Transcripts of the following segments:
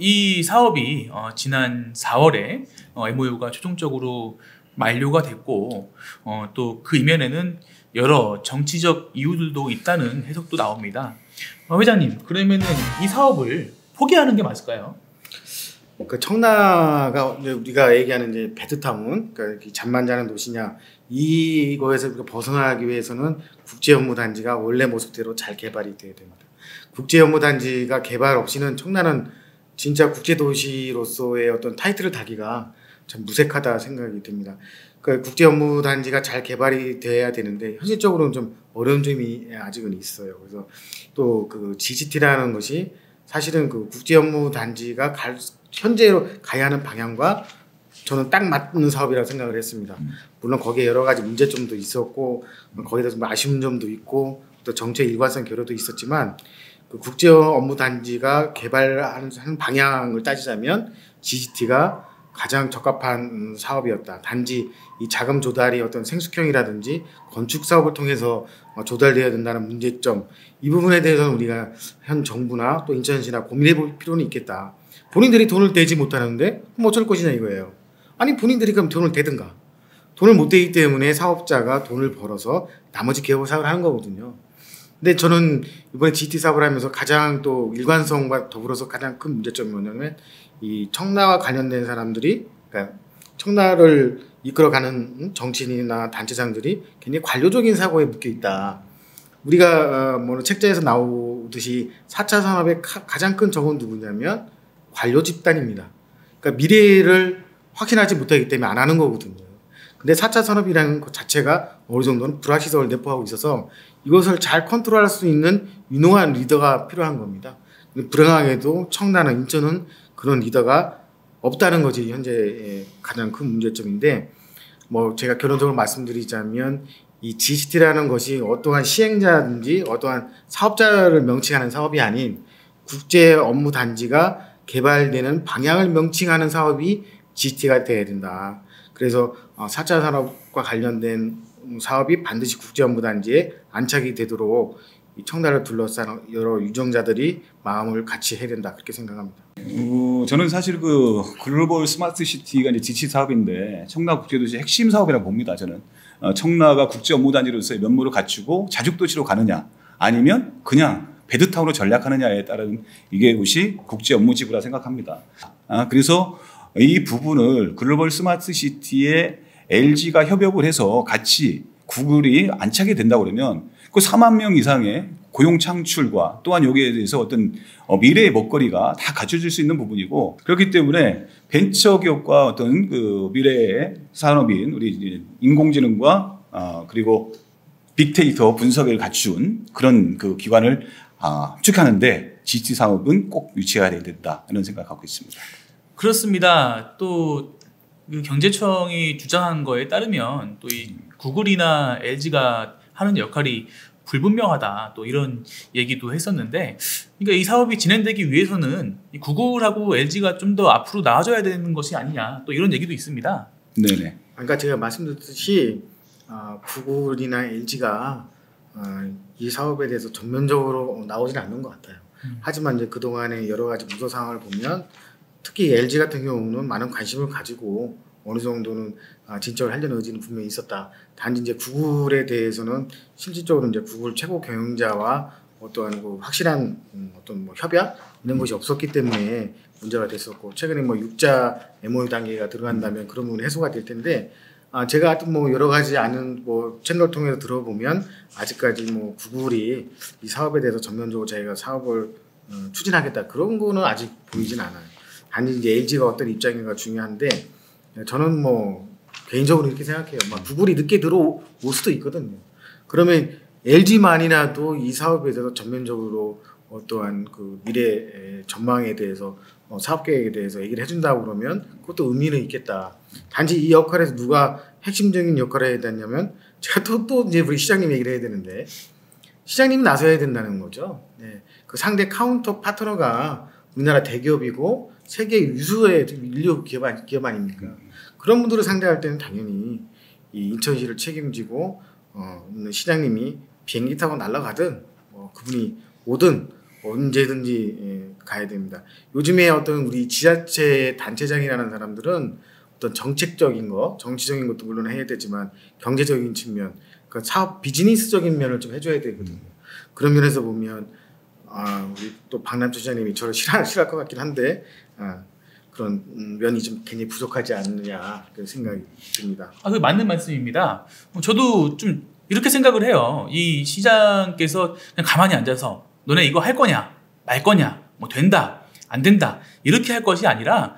이 사업이 지난 4월에 MOU가 최종적으로 만료가 됐고 또 그 이면에는 여러 정치적 이유들도 있다는 해석도 나옵니다. 회장님, 그러면은 이 사업을 포기하는 게 맞을까요? 그 청라가 우리가 얘기하는 이제 베드타운, 그러니까 잠만 자는 도시냐, 이거에서 우리가 벗어나기 위해서는 국제업무단지가 원래 모습대로 잘 개발이 돼야 됩니다. 국제업무단지가 개발 없이는 청라는 진짜 국제도시로서의 어떤 타이틀을 달기가 참 무색하다 생각이 듭니다. 그러니까 국제업무단지가 잘 개발이 돼야 되는데 현실적으로는 좀 어려운 점이 아직은 있어요. 그래서 또 그 GGT라는 것이 사실은 그 국제업무단지가 현재로 가야 하는 방향과 저는 딱 맞는 사업이라고 생각을 했습니다. 물론 거기에 여러 가지 문제점도 있었고 거기에 좀 아쉬운 점도 있고 또 정책 일관성 결여도 있었지만 그 국제업무단지가 개발하는 방향을 따지자면 GGT가 가장 적합한 사업이었다. 단지 이 자금 조달이 어떤 생숙형이라든지 건축 사업을 통해서 조달되어야 된다는 문제점, 이 부분에 대해서는 우리가 현 정부나 또 인천시나 고민해 볼 필요는 있겠다. 본인들이 돈을 대지 못하는데 그럼 어쩔 것이냐 이거예요. 아니 본인들이 그럼 돈을 대든가. 돈을 못 대기 때문에 사업자가 돈을 벌어서 나머지 개발 사업을 하는 거거든요. 근데 저는 이번에 GT 사업을 하면서 가장 또 일관성과 더불어서 가장 큰 문제점이 뭐냐면 이 청라와 관련된 사람들이, 그러니까 청라를 이끌어가는 정치인이나 단체장들이 굉장히 관료적인 사고에 묶여 있다. 우리가 뭐 책자에서 나오듯이 4차 산업의 가장 큰 적은 누구냐면 관료 집단입니다. 그러니까 미래를 확신하지 못하기 때문에 안 하는 거거든요. 근데 4차 산업이라는 것 자체가 어느 정도는 불확실성을 내포하고 있어서 이것을 잘 컨트롤할 수 있는 유능한 리더가 필요한 겁니다. 불행하게도 청라나 인천은 그런 리더가 없다는 것이 현재 가장 큰 문제점인데, 뭐 제가 결론적으로 말씀드리자면 이 GCT라는 것이 어떠한 시행자든지 어떠한 사업자를 명칭하는 사업이 아닌 국제 업무 단지가 개발되는 방향을 명칭하는 사업이 GCT가 돼야 된다. 그래서 4차 산업과 관련된 사업이 반드시 국제 업무 단지에 안착이 되도록 이 청라를 둘러싼 여러 유정자들이 마음을 같이 해야 된다, 그렇게 생각합니다. 저는 사실 그 글로벌 스마트 시티가 이제 지치 사업인데 청라 국제도시 핵심 사업이라고 봅니다. 저는 청라가 국제 업무 단지로서의 면모를 갖추고 자죽도시로 가느냐 아니면 그냥 베드타운으로 전략하느냐에 따른 이게 것이 국제 업무지구라 생각합니다. 그래서 이 부분을 글로벌 스마트 시티에 LG가 협업을 해서 같이 구글이 안착이 된다고 그러면 그 4만 명 이상의 고용 창출과 또한 여기에 대해서 어떤 미래의 먹거리가 다 갖춰질 수 있는 부분이고, 그렇기 때문에 벤처 기업과 어떤 그 미래의 산업인 우리 인공지능과 그리고 빅데이터 분석을 갖춘 그런 그 기관을 축하하는데 GT 사업은 꼭 유치해야 된다 이런 생각하고 있습니다. 그렇습니다. 또 그 경제청이 주장한 거에 따르면 또 이 구글이나 LG가 하는 역할이 불분명하다, 또 이런 얘기도 했었는데, 그러니까 이 사업이 진행되기 위해서는 이 구글하고 LG가 좀 더 앞으로 나아져야 되는 것이 아니냐, 또 이런 얘기도 있습니다. 네네. 그러니까 제가 말씀드렸듯이 구글이나 LG가 이 사업에 대해서 전면적으로 나오지는 않는 것 같아요. 하지만 이제 그동안의 여러 가지 문서 상황을 보면 특히 LG 같은 경우는 많은 관심을 가지고 어느 정도는 진척을 하려는 의지는 분명히 있었다. 단지 이제 구글에 대해서는 실질적으로 이제 구글 최고 경영자와 어떠한 그 확실한 어떤 뭐 협약 이런 것이 없었기 때문에 문제가 됐었고, 최근에 뭐 6자 MOU 단계가 들어간다면 그런 부분이 해소가 될 텐데, 제가 하여튼 뭐 여러 가지 아는 뭐 채널 통해서 들어보면 아직까지 뭐 구글이 이 사업에 대해서 전면적으로 자기가 사업을 추진하겠다 그런 거는 아직 보이진 않아요. 단지 이제 LG가 어떤 입장인가 중요한데, 저는 뭐 개인적으로 이렇게 생각해요. 막 구글이 늦게 들어올 수도 있거든요. 그러면 LG만이라도 이 사업에 대해서 전면적으로 어떠한 그 미래 전망에 대해서 사업 계획에 대해서 얘기를 해준다고 그러면 그것도 의미는 있겠다. 단지 이 역할에서 누가 핵심적인 역할을 해야 되냐면, 제가 또 이제 우리 시장님 얘기를 해야 되는데, 시장님이 나서야 된다는 거죠. 네. 그 상대 카운터 파트너가 우리나라 대기업이고 세계 유수의 인류 기업 아닙니까? 그런 분들을 상대할 때는 당연히 이 인천시를 책임지고 있는 시장님이 비행기 타고 날아가든 그분이 오든 언제든지 가야 됩니다. 요즘에 어떤 우리 지자체 단체장이라는 사람들은 어떤 정책적인 거, 정치적인 것도 물론 해야 되지만 경제적인 측면, 그러니까 사업 비즈니스적인 면을 좀 해줘야 되거든요. 그런 면에서 보면 우리 또 박남주 시장님이 저를 싫어할 것 같긴 한데 그런 면이 좀 굉장히 부족하지 않느냐 그런 생각이 듭니다. 그 맞는 말씀입니다. 저도 좀 이렇게 생각을 해요. 이 시장께서 그냥 가만히 앉아서 너네 이거 할 거냐 말 거냐 뭐 된다 안 된다 이렇게 할 것이 아니라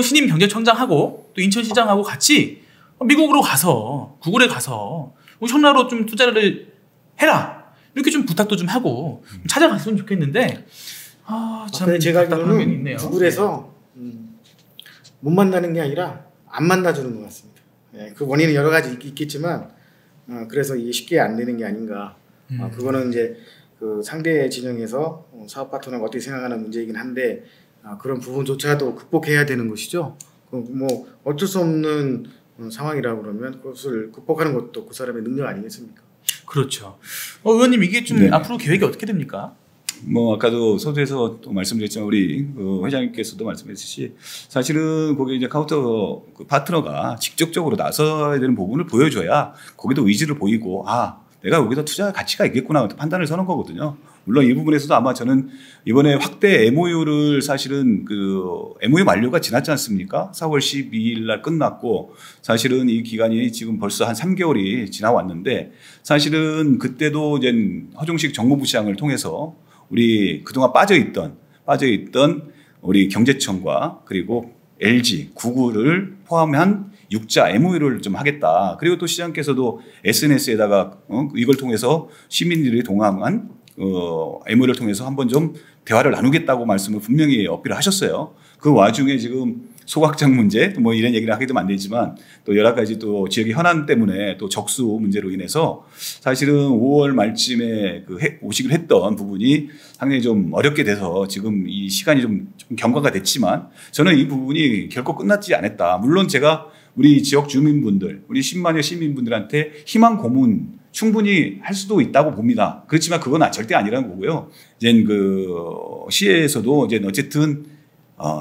신임 경제청장하고 또 인천시장하고 같이 미국으로 가서 구글에 가서 청라로 좀 투자를 해라 이렇게 좀 부탁도 좀 하고 좀 찾아갔으면 좋겠는데 참 제가 답답한 면이 알기로는 있네요. 구글에서 못 만나는 게 아니라 안 만나주는 것 같습니다. 그 원인은 여러 가지 있겠지만 그래서 이게 쉽게 안 되는 게 아닌가. 그거는 이제 그 상대 진영에서 사업 파트너가 어떻게 생각하는 문제이긴 한데 그런 부분조차도 극복해야 되는 것이죠. 뭐 어쩔 수 없는 상황이라고 그러면 그것을 극복하는 것도 그 사람의 능력 아니겠습니까? 그렇죠. 의원님 이게 좀 네. 앞으로 계획이 어떻게 됩니까? 뭐 아까도 서두에서 또 말씀드렸지만 우리 그 회장님께서도 말씀했듯이 사실은 거기 이제 카운터 그 파트너가 직접적으로 나서야 되는 부분을 보여줘야 거기도 의지를 보이고 내가 여기다 투자 가치가 있겠구나 판단을 서는 거거든요. 물론 이 부분에서도 아마 저는 이번에 확대 MOU를 사실은 그 MOU 만료가 지났지 않습니까? 4월 12일 날 끝났고 사실은 이 기간이 지금 벌써 한 3개월이 지나왔는데 사실은 그때도 이제 허종식 정무부시장을 통해서 우리 그동안 빠져있던 우리 경제청과 그리고 LG, 구글을 포함한 6자 MOU를 좀 하겠다. 그리고 또 시장께서도 SNS에다가 이걸 통해서 시민들이 동함한 MOU를 통해서 한번 좀 대화를 나누겠다고 말씀을 분명히 어필을 하셨어요. 그 와중에 지금 소각장 문제 뭐 이런 얘기를 하기도 안 되지만 또 여러 가지 또 지역의 현안 때문에 또 적수 문제로 인해서 사실은 5월 말쯤에 오식을 했던 부분이 상당히 좀 어렵게 돼서 지금 이 시간이 좀 경과가 됐지만 저는 이 부분이 결코 끝나지 않았다. 물론 제가 우리 지역 주민분들, 우리 10만여 시민분들한테 희망 고문 충분히 할 수도 있다고 봅니다. 그렇지만 그건 절대 아니라는 거고요. 이제 그 시에서도 이제 어쨌든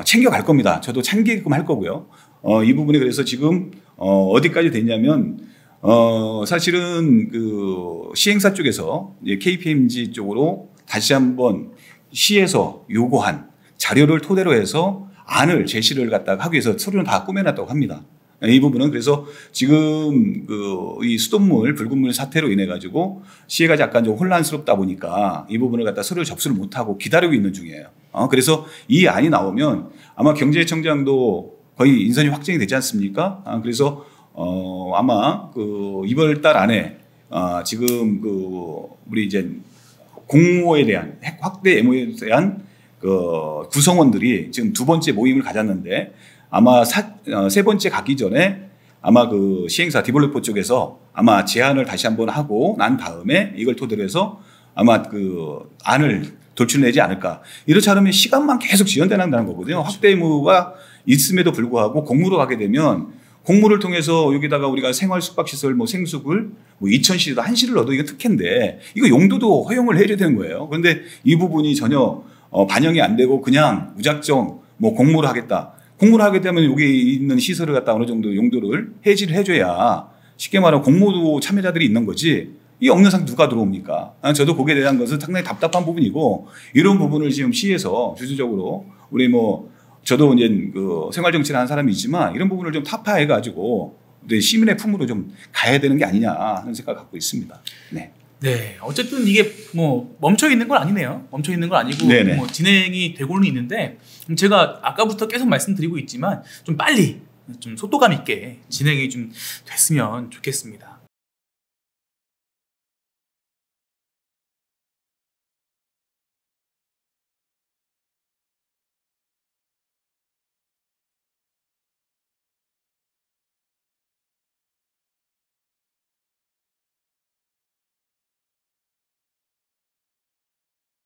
챙겨갈 겁니다. 저도 챙기게끔 할 거고요. 이 부분이 그래서 지금 어디까지 됐냐면 사실은 그 시행사 쪽에서 이제 KPMG 쪽으로 다시 한번 시에서 요구한 자료를 토대로 해서 안을 제시를 갖다가 하기 위해서 서류는 다 꾸며놨다고 합니다. 이 부분은 그래서 지금 이 수돗물, 붉은물 사태로 인해 가지고 시해가 약간 좀 혼란스럽다 보니까 이 부분을 갖다 서류 접수를 못하고 기다리고 있는 중이에요. 그래서 이 안이 나오면 아마 경제청장도 거의 인선이 확정이 되지 않습니까? 그래서 아마 이번 달 안에 지금 우리 이제 공모에 대한 확대 MOU에 대한 구성원들이 지금 두 번째 모임을 가졌는데 아마 세 번째 가기 전에 아마 그 시행사 디벨로퍼 쪽에서 아마 제안을 다시 한번 하고 난 다음에 이걸 토대로 해서 아마 그 안을 돌출내지 않을까. 이렇지 않으면 시간만 계속 지연된다는 거거든요. 확대 의무가 있음에도 불구하고 공무로 가게 되면 공무를 통해서 여기다가 우리가 생활 숙박시설 뭐 생수굴 뭐 2,000실에도 1실을 넣어도 이거 특혜인데 이거 용도도 허용을 해줘야 되는 거예요. 그런데 이 부분이 전혀 반영이 안 되고 그냥 무작정 뭐 공무를 하겠다. 공모를 하게 되면 여기 있는 시설을 갖다 어느 정도 용도를 해지를 해줘야 쉽게 말하면 공모도 참여자들이 있는 거지 이 없는 상 누가 들어옵니까? 저도 거기에 대한 것은 상당히 답답한 부분이고 이런 부분을 지금 시에서 주주적으로 우리 뭐 저도 이제 그 생활정치를 하는 사람이지만 이런 부분을 좀 타파해가지고 시민의 품으로 좀 가야 되는 게 아니냐 하는 생각을 갖고 있습니다. 네. 네, 어쨌든 이게 뭐 멈춰 있는 건 아니네요. 멈춰 있는 건 아니고 뭐 진행이 되고는 있는데 제가 아까부터 계속 말씀드리고 있지만 좀 빨리 좀 속도감 있게 진행이 좀 됐으면 좋겠습니다.